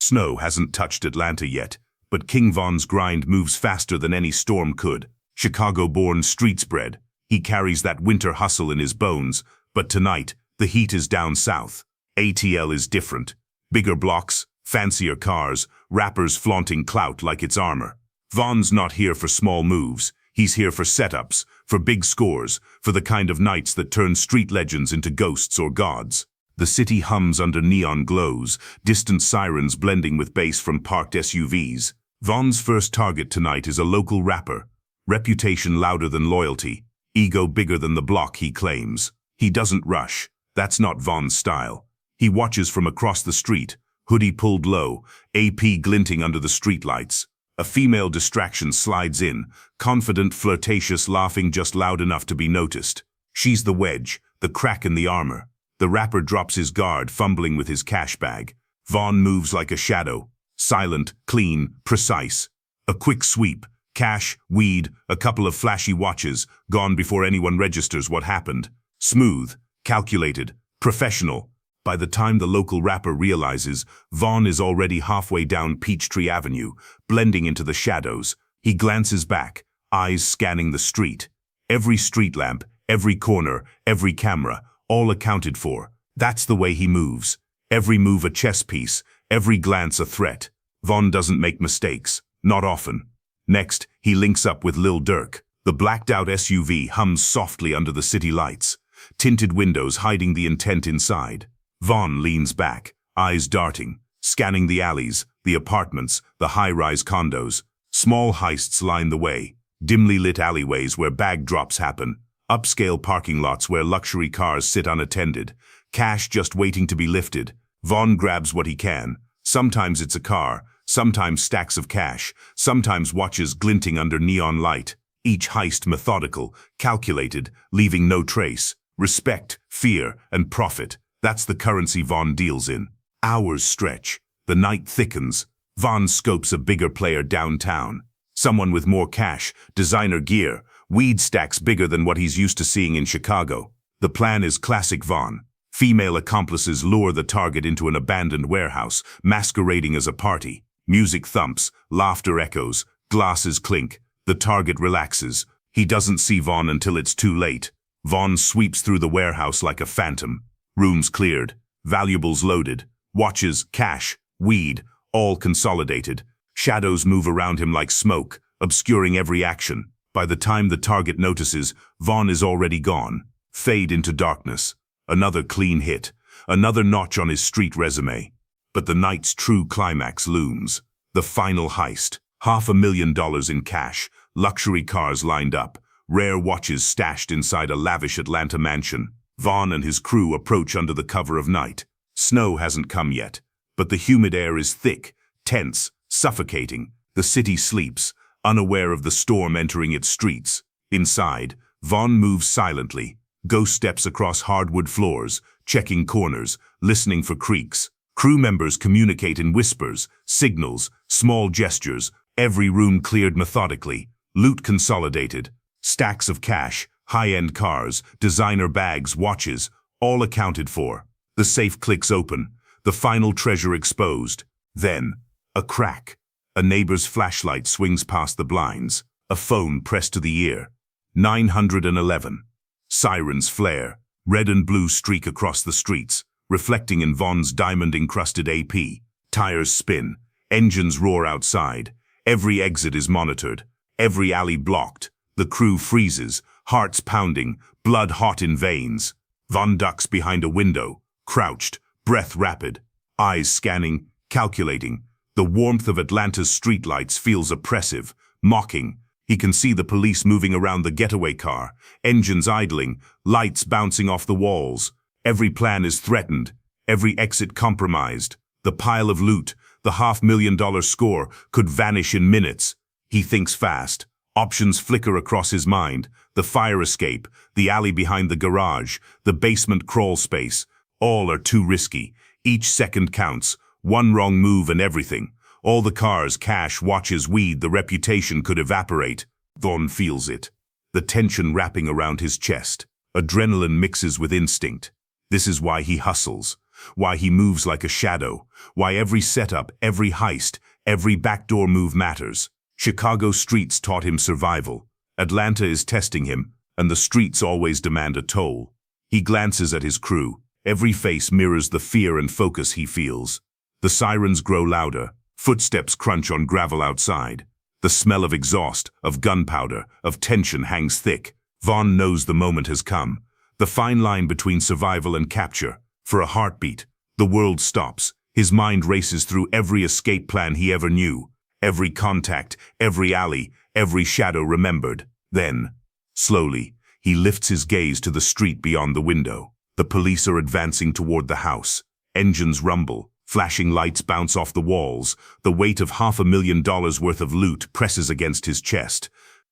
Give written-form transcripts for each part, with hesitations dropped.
Snow hasn't touched Atlanta yet, but King Von's grind moves faster than any storm could. Chicago-born streets bred, he carries that winter hustle in his bones, but tonight, the heat is down south. ATL is different. Bigger blocks, fancier cars, rappers flaunting clout like it's armor. Von's not here for small moves. He's here for setups, for big scores, for the kind of nights that turn street legends into ghosts or gods. The city hums under neon glows, distant sirens blending with bass from parked SUVs. Von's first target tonight is a local rapper. Reputation louder than loyalty, ego bigger than the block he claims. He doesn't rush. That's not Von's style. He watches from across the street, hoodie pulled low, AP glinting under the streetlights. A female distraction slides in, confident, flirtatious, laughing just loud enough to be noticed. She's the wedge, the crack in the armor. The rapper drops his guard, fumbling with his cash bag. Von moves like a shadow, silent, clean, precise. A quick sweep, cash, weed, a couple of flashy watches, gone before anyone registers what happened. Smooth, calculated, professional. By the time the local rapper realizes, Von is already halfway down Peachtree Avenue, blending into the shadows. He glances back, eyes scanning the street. Every street lamp, every corner, every camera, all accounted for. That's the way he moves. Every move a chess piece, every glance a threat. Von doesn't make mistakes, not often. Next, he links up with Lil Durk. The blacked-out SUV hums softly under the city lights, tinted windows hiding the intent inside. Von leans back, eyes darting, scanning the alleys, the apartments, the high-rise condos. Small heists line the way, dimly lit alleyways where bag drops happen, upscale parking lots where luxury cars sit unattended, cash just waiting to be lifted. Von grabs what he can. Sometimes it's a car, sometimes stacks of cash, sometimes watches glinting under neon light. Each heist methodical, calculated, leaving no trace. Respect, fear, and profit. That's the currency Von deals in. Hours stretch. The night thickens. Von scopes a bigger player downtown. Someone with more cash, designer gear, weed stacks bigger than what he's used to seeing in Chicago. The plan is classic Von. Female accomplices lure the target into an abandoned warehouse, masquerading as a party. Music thumps, laughter echoes, glasses clink. The target relaxes. He doesn't see Von until it's too late. Von sweeps through the warehouse like a phantom. Rooms cleared, valuables loaded, watches, cash, weed, all consolidated. Shadows move around him like smoke, obscuring every action. By the time the target notices, Von is already gone. Fade into darkness. Another clean hit, another notch on his street resume. But the night's true climax looms. The final heist. $500,000 in cash, luxury cars lined up, rare watches stashed inside a lavish Atlanta mansion. Von and his crew approach under the cover of night. Snow hasn't come yet, but the humid air is thick, tense, suffocating. The city sleeps, unaware of the storm entering its streets. Inside, Von moves silently, ghost steps across hardwood floors, checking corners, listening for creaks. Crew members communicate in whispers, signals, small gestures. Every room cleared methodically, loot consolidated. Stacks of cash, high-end cars, designer bags, watches, all accounted for. The safe clicks open, the final treasure exposed. Then, a crack. A neighbor's flashlight swings past the blinds. A phone pressed to the ear. 911. Sirens flare. Red and blue streak across the streets, reflecting in Von's diamond-encrusted AP. Tires spin. Engines roar outside. Every exit is monitored. Every alley blocked. The crew freezes, hearts pounding, blood hot in veins. Von ducks behind a window, crouched, breath rapid, eyes scanning, calculating. The warmth of Atlanta's streetlights feels oppressive, mocking. He can see the police moving around the getaway car, engines idling, lights bouncing off the walls. Every plan is threatened, every exit compromised. The pile of loot, the $500,000 score, could vanish in minutes. He thinks fast. Options flicker across his mind. The fire escape, the alley behind the garage, the basement crawl space. All are too risky. Each second counts. One wrong move and everything. All the cars, cash, watches, weed, the reputation could evaporate. Von feels it. The tension wrapping around his chest. Adrenaline mixes with instinct. This is why he hustles. why he moves like a shadow, why every setup, every heist, every backdoor move matters. Chicago streets taught him survival. Atlanta is testing him, and the streets always demand a toll. He glances at his crew. Every face mirrors the fear and focus he feels. The sirens grow louder. Footsteps crunch on gravel outside. The smell of exhaust, of gunpowder, of tension hangs thick. Vaughn knows the moment has come. The fine line between survival and capture. For a heartbeat, the world stops. His mind races through every escape plan he ever knew. Every contact, every alley, every shadow remembered. Then, slowly, he lifts his gaze to the street beyond the window. The police are advancing toward the house. Engines rumble. Flashing lights bounce off the walls. The weight of $500,000 worth of loot presses against his chest.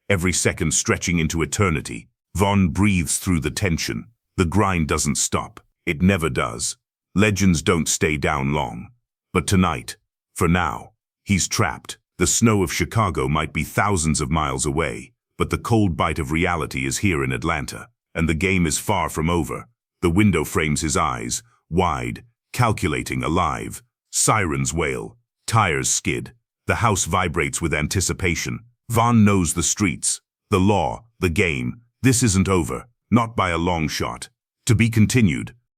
Every second stretching into eternity. Vaughn breathes through the tension. The grind doesn't stop. It never does. Legends don't stay down long. But tonight, for now, he's trapped. The snow of Chicago might be thousands of miles away, but the cold bite of reality is here in Atlanta, and the game is far from over. The window frames his eyes, wide, calculating, alive. Sirens wail. Tires skid. The house vibrates with anticipation. Vaughn knows the streets, the law, the game. This isn't over, not by a long shot. To be continued.